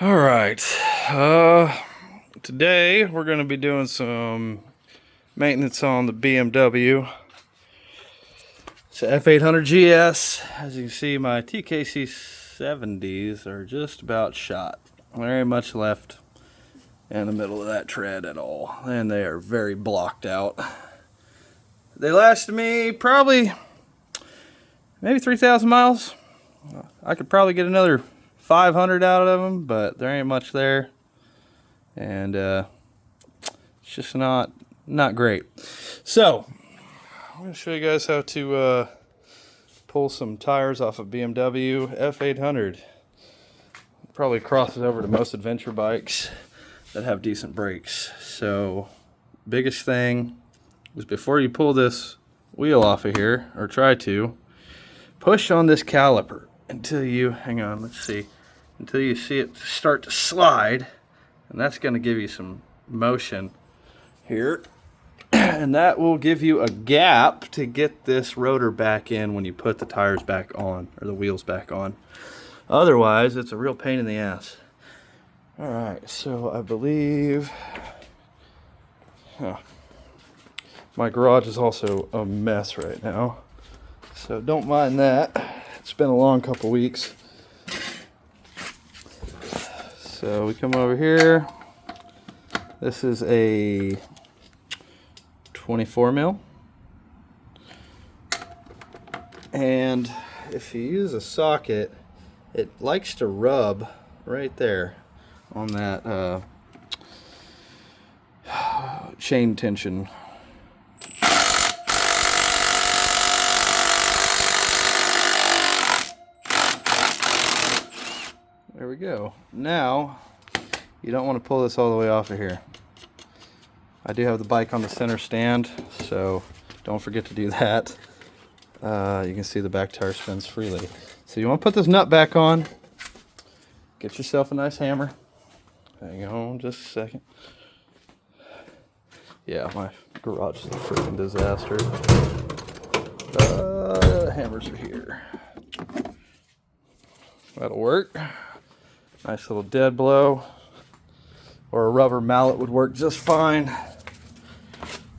All right. Today we're going to be doing some maintenance on the BMW. It's a F800GS. As you can see, my TKC 70s are just about shot. Very much left in the middle of that tread at all, and they are very blocked out. They lasted me probably maybe 3,000 miles. I could probably get another 500 out of them, but there ain't much there, and it's just not great. So I'm going to show you guys how to pull some tires off of BMW F800. Probably crosses over to most adventure bikes that have decent brakes. So biggest thing is before you pull this wheel off of here, or try to, push on this caliper until you, hang on, let's see, until you see it start to slide, and that's going to give you some motion here, and that will give you a gap to get this rotor back in when you put the tires back on, or the wheels back on. Otherwise, it's a real pain in the ass. Alright, so I believe my garage is also a mess right now, so don't mind that. It's been a long couple weeks. So we come over here. This is a 24 mil. And if you use a socket, it likes to rub right there on that chain tension. There we go. Now, you don't want to pull this all the way off of here. I do have the bike on the center stand, so don't forget to do that. You can see the back tire spins freely. So you want to put this nut back on. Get yourself a nice hammer. Hang on just a second. Yeah, my garage is a freaking disaster. Hammers are here. That'll work. Nice little dead blow, or a rubber mallet would work just fine.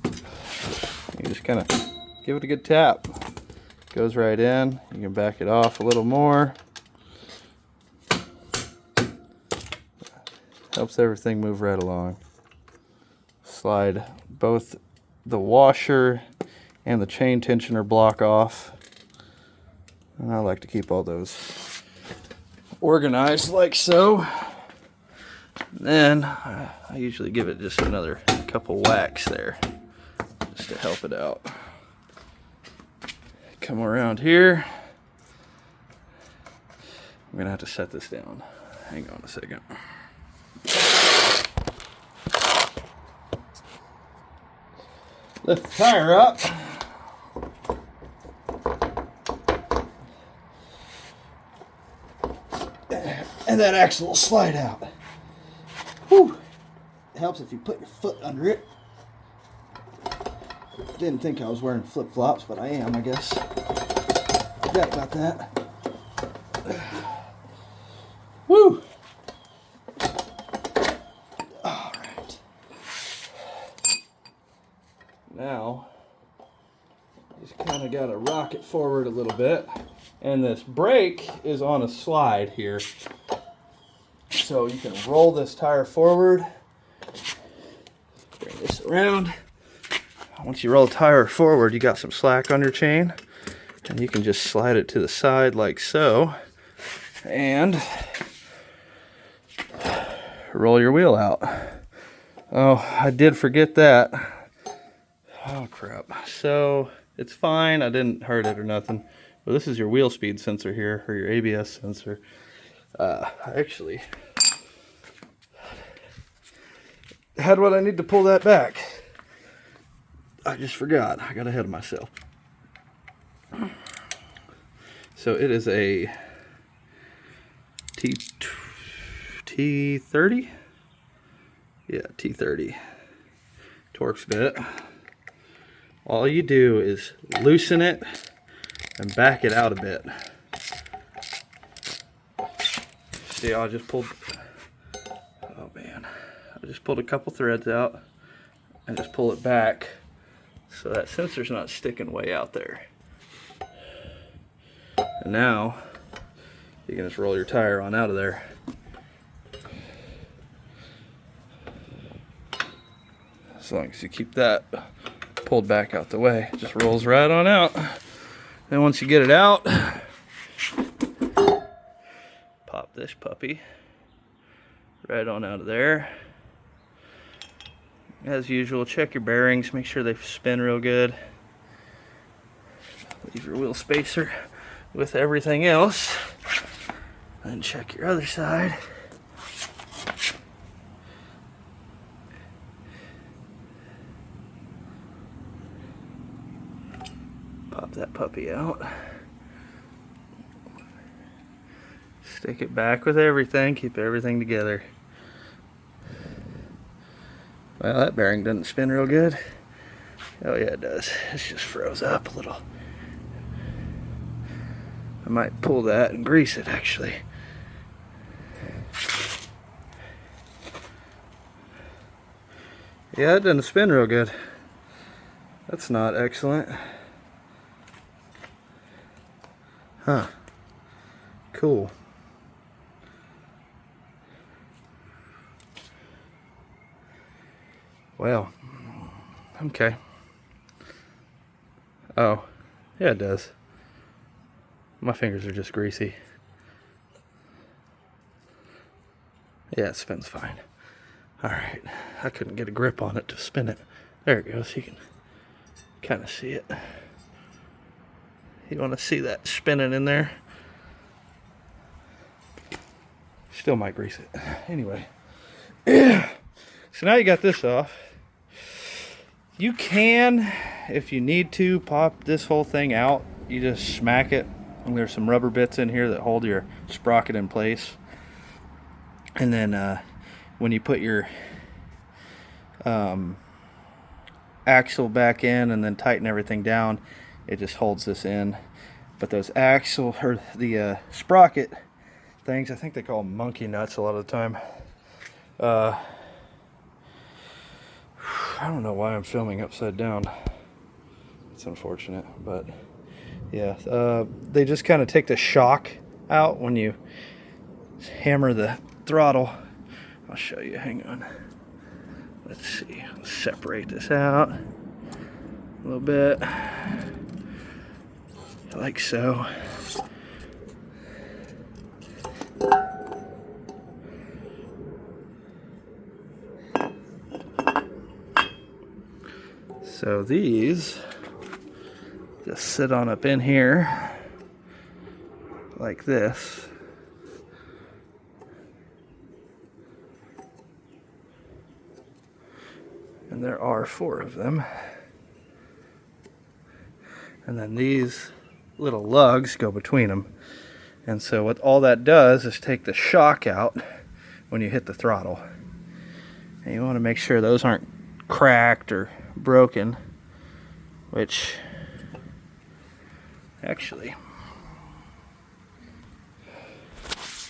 You just kind of give it a good tap. Goes right in. You can back it off a little more. Helps everything move right along. Slide both the washer and the chain tensioner block off. And I like to keep all those organized like so. Then I usually give it just another couple whacks there just to help it out. Come around here. I'm gonna have to set this down. Hang on a second. Lift the tire up. And that axle will slide out. Whew. It helps if you put your foot under it. Didn't think I was wearing flip-flops, but I am, I guess. Forgot about that. Woo! Alright. Now, just kind of got to rock it forward a little bit. And this brake is on a slide here. So you can roll this tire forward, bring this around. Once you roll the tire forward, you got some slack on your chain, and you can just slide it to the side like so, and roll your wheel out. Oh, I did forget that. Oh crap. So it's fine, I didn't hurt it or nothing. But this is your wheel speed sensor here, or your ABS sensor. I actually had what I need to pull that back. I just forgot. I got ahead of myself. So it is a T30? Yeah, T30 Torx bit. All you do is loosen it and back it out a bit. See, I just pulled I just pulled a couple threads out and just pull it back so that sensor's not sticking way out there. And now you can just roll your tire on out of there. As long as you keep that pulled back out the way, it just rolls right on out. Then once you get it out, pop this puppy right on out of there. As usual, check your bearings, make sure they spin real good. Leave your wheel spacer with everything else. Then check your other side. Pop that puppy out. Stick it back with everything, keep everything together. Well, that bearing doesn't spin real good. Oh yeah, it does. It's just froze up a little. I might pull that and grease it actually. Yeah, it doesn't spin real good. That's not excellent. Huh. Cool. Well, okay. Oh, yeah, it does. My fingers are just greasy. Yeah, it spins fine. Alright, I couldn't get a grip on it to spin it. There it goes, you can kind of see it. You want to see that spinning in there? Still might grease it. Anyway. So now you got this off. You can, if you need to, pop this whole thing out. You just smack it. And there's some rubber bits in here that hold your sprocket in place. And then when you put your axle back in and then tighten everything down, it just holds this in. But those axle or the sprocket things, I think they call them monkey nuts a lot of the time. I don't know why I'm filming upside down. It's unfortunate, but yeah, they just kind of take the shock out when you hammer the throttle. I'll show you, hang on. Let's see, let's separate this out a little bit, like so. So these just sit on up in here like this. And there are 4 of them. And then these little lugs go between them. And so what all that does is take the shock out when you hit the throttle. And you want to make sure those aren't cracked or broken, which actually,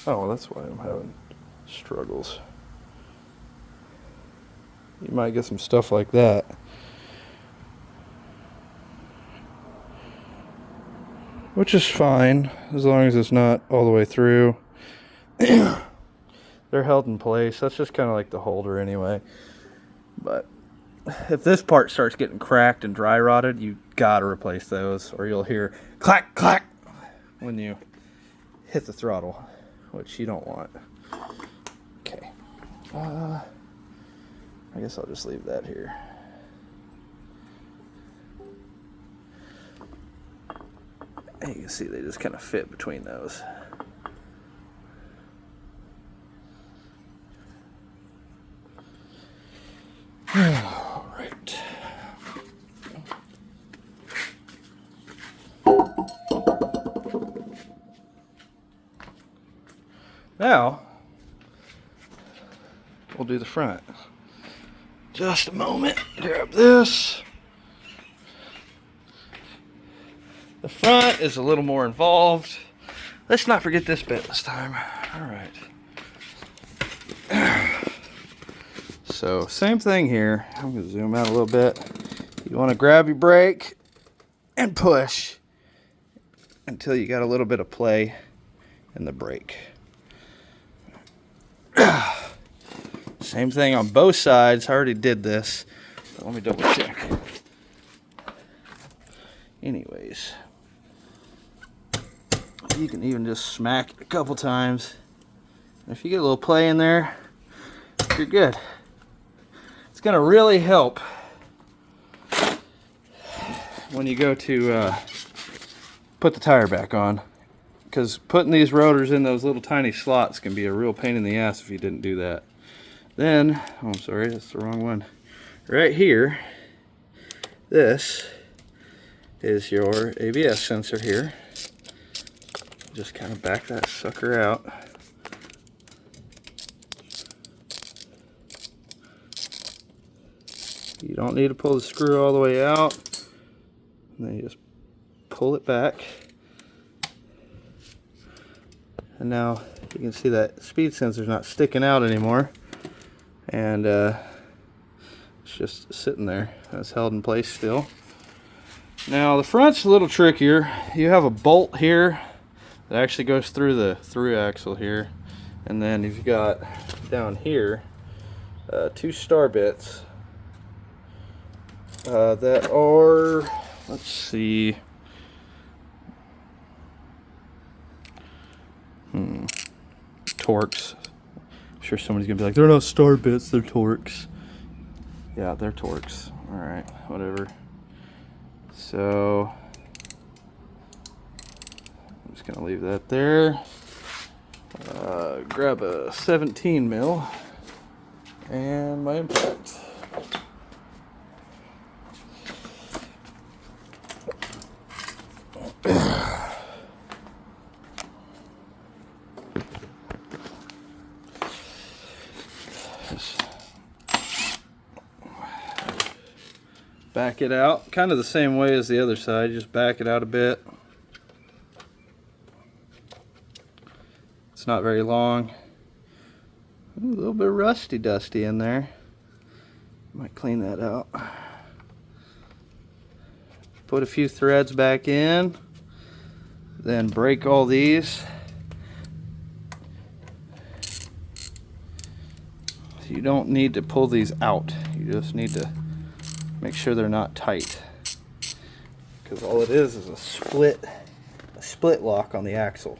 oh well, that's why I'm having struggles. You might get some stuff like that. Which is fine, as long as it's not all the way through. They're held in place. That's just kind of like the holder anyway. But if this part starts getting cracked and dry rotted, you gotta replace those, or you'll hear clack, clack when you hit the throttle, which you don't want. Okay. I guess I'll just leave that here. And you can see they just kind of fit between those. All right. Now, we'll do the front. Just a moment, grab this. The front is a little more involved. Let's not forget this bit this time. All right. So same thing here. I'm going to zoom out a little bit. You want to grab your brake and push until you got a little bit of play in the brake. Same thing on both sides. I already did this, but let me double check. Anyways, you can even just smack it a couple times. If you get a little play in there, you're good. It's going to really help when you go to put the tire back on, because putting these rotors in those little tiny slots can be a real pain in the ass if you didn't do that. Then, oh, I'm sorry, that's the wrong one. Right here, this is your ABS sensor here. Just kind of back that sucker out. You don't need to pull the screw all the way out. And then you just pull it back. And now you can see that speed sensor's not sticking out anymore. And it's just sitting there. It's held in place still. Now the front's a little trickier. You have a bolt here that actually goes through the through axle here. And then you've got down here 2 star bits that are, let's see, Torx. I'm sure somebody's gonna be like, they're not star bits, they're Torx. Yeah, they're Torx. Alright, whatever. So I'm just gonna leave that there. Grab a 17 mil and my impact. Back it out, kind of the same way as the other side, just back it out a bit. It's not very long. A little bit rusty dusty in there. Might clean that out. Put a few threads back in, then break all these. You don't need to pull these out, you just need to make sure they're not tight, because all it is a split lock on the axle.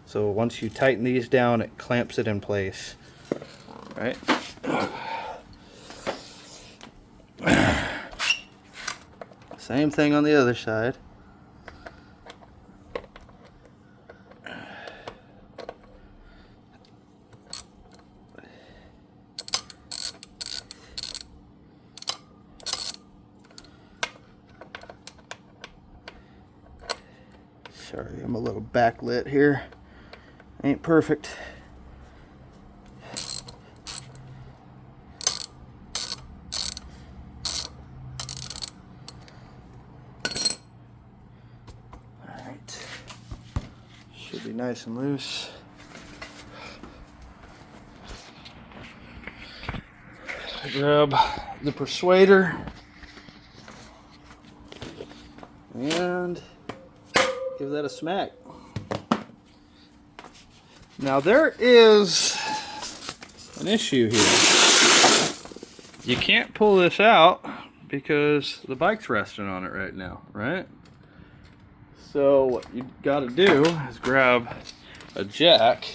So once you tighten these down, it clamps it in place. Right? Same thing on the other side. Sorry, I'm a little backlit here. Ain't perfect. Alright. Should be nice and loose. Grab the persuader and give that a smack. Now there is an issue here. You can't pull this out because the bike's resting on it right now, right? So what you got to do is grab a jack,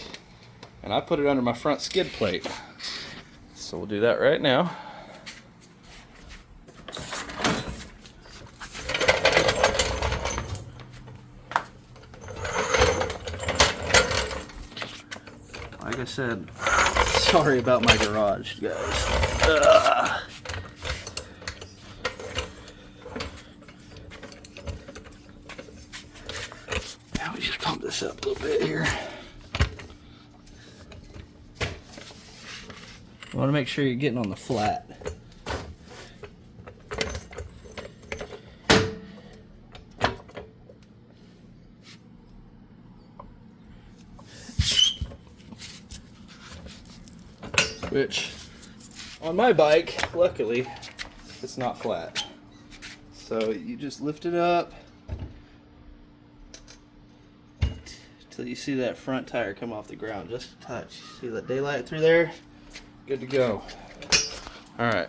and I put it under my front skid plate. So we'll do that right now. Like I said, sorry about my garage, guys. Now we just pump this up a little bit here. You want to make sure you're getting on the flat. Which On my bike, luckily, it's not flat. So you just lift it up till you see that front tire come off the ground, just a touch. See that daylight through there? Good to go. All right.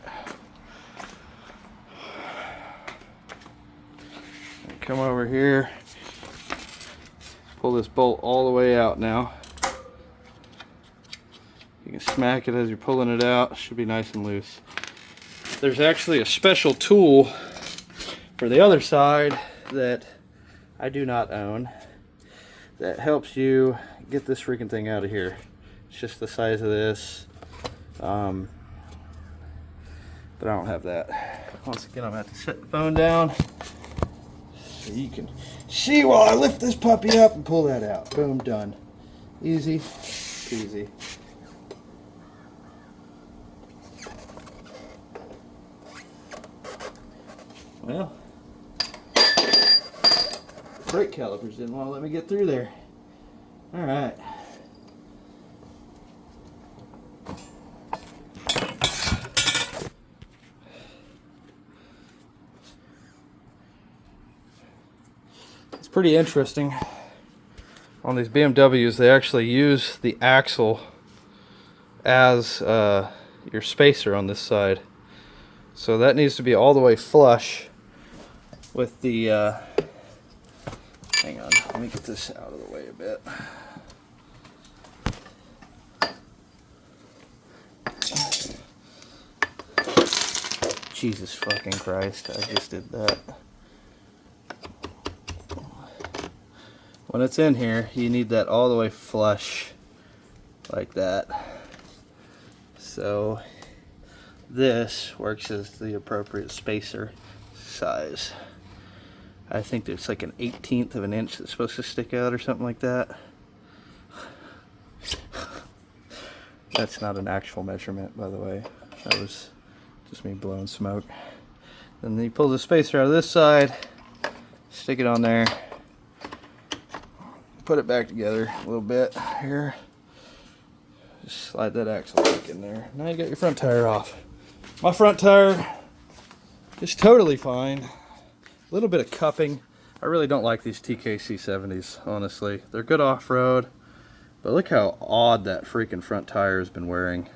Come over here. Pull this bolt all the way out now. You can smack it as you're pulling it out. It should be nice and loose. There's actually a special tool for the other side that I do not own that helps you get this freaking thing out of here. It's just the size of this, but I don't have that. Once again, I'm gonna have to set the phone down so you can see while I lift this puppy up and pull that out. Boom, done. Easy peasy. Well, brake calipers didn't want to let me get through there. All right. It's pretty interesting. On these BMWs, they actually use the axle as your spacer on this side. So that needs to be all the way flush with the hang on, let me get this out of the way a bit. Jesus fucking Christ, I just did that. When it's in here, you need that all the way flush like that. So this works as the appropriate spacer size. I think there's like an 1/18 of an inch that's supposed to stick out or something like that. That's not an actual measurement, by the way. That was just me blowing smoke. Then you pull the spacer out of this side, stick it on there, put it back together a little bit here. Just slide that axle back in there. Now you got your front tire off. My front tire is totally fine. A little bit of cupping. I really don't like these TKC 70s, honestly. They're good off-road, but look how odd that freaking front tire has been wearing.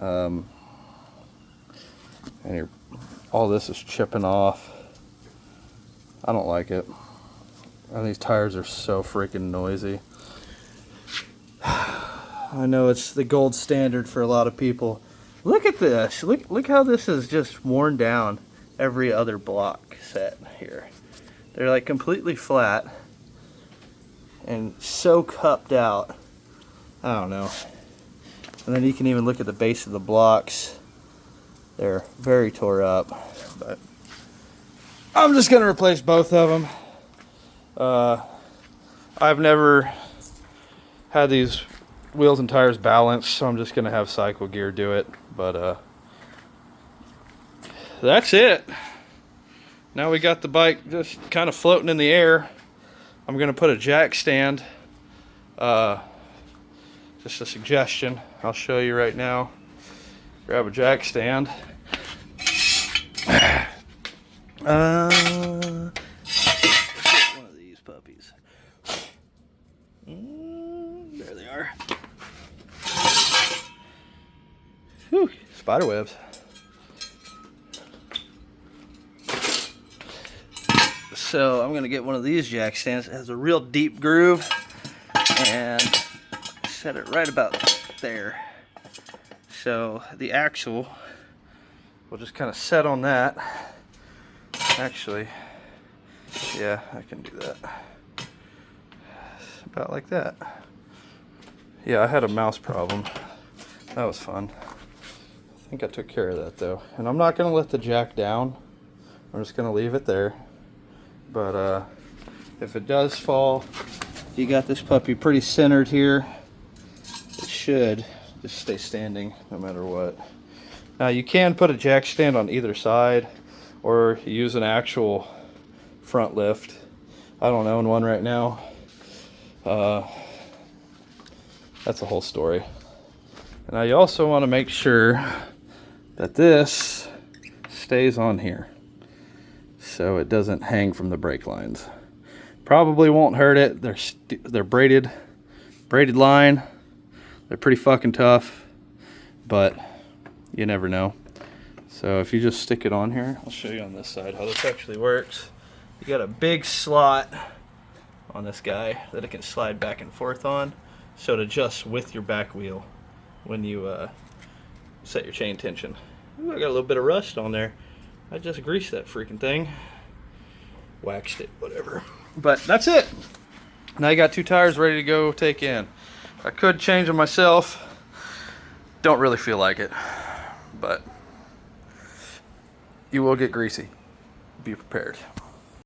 And all this is chipping off. I don't like it. And these tires are so freaking noisy. I know it's the gold standard for a lot of people. Look at this. Look how this is just worn down every other block set here. They're like completely flat and so cupped out. I don't know. And then you can even look at the base of the blocks. They're very tore up. But I'm just gonna replace both of them. I've never had these wheels and tires balanced, so I'm just gonna have Cycle Gear do it. But that's it. Now we got the bike just kind of floating in the air. I'm gonna put a jack stand. Just a suggestion. I'll show you right now. Grab a jack stand. One of these puppies. There they are. Whew, spider webs. So I'm going to get one of these jack stands. It has a real deep groove and set it right about there. So the axle will just kind of set on that. Actually, yeah, I can do that. About like that. Yeah, I had a mouse problem. That was fun. I think I took care of that though. And I'm not going to let the jack down. I'm just going to leave it there. But if it does fall, you got this puppy pretty centered here. It should just stay standing no matter what. Now you can put a jack stand on either side or use an actual front lift. I don't own one right now. That's a whole story. Now you also want to make sure that this stays on here so it doesn't hang from the brake lines. Probably won't hurt it. They're braided line. They're pretty fucking tough, but you never know. So if you just stick it on here, I'll show you on this side how this actually works. You got a big slot on this guy that it can slide back and forth on, so it adjusts with your back wheel when you set your chain tension. Ooh, I got a little bit of rust on there. I just greased that freaking thing. Waxed it, whatever. But that's it. Now you got 2 tires ready to go take in. I could change them myself. Don't really feel like it. But you will get greasy. Be prepared.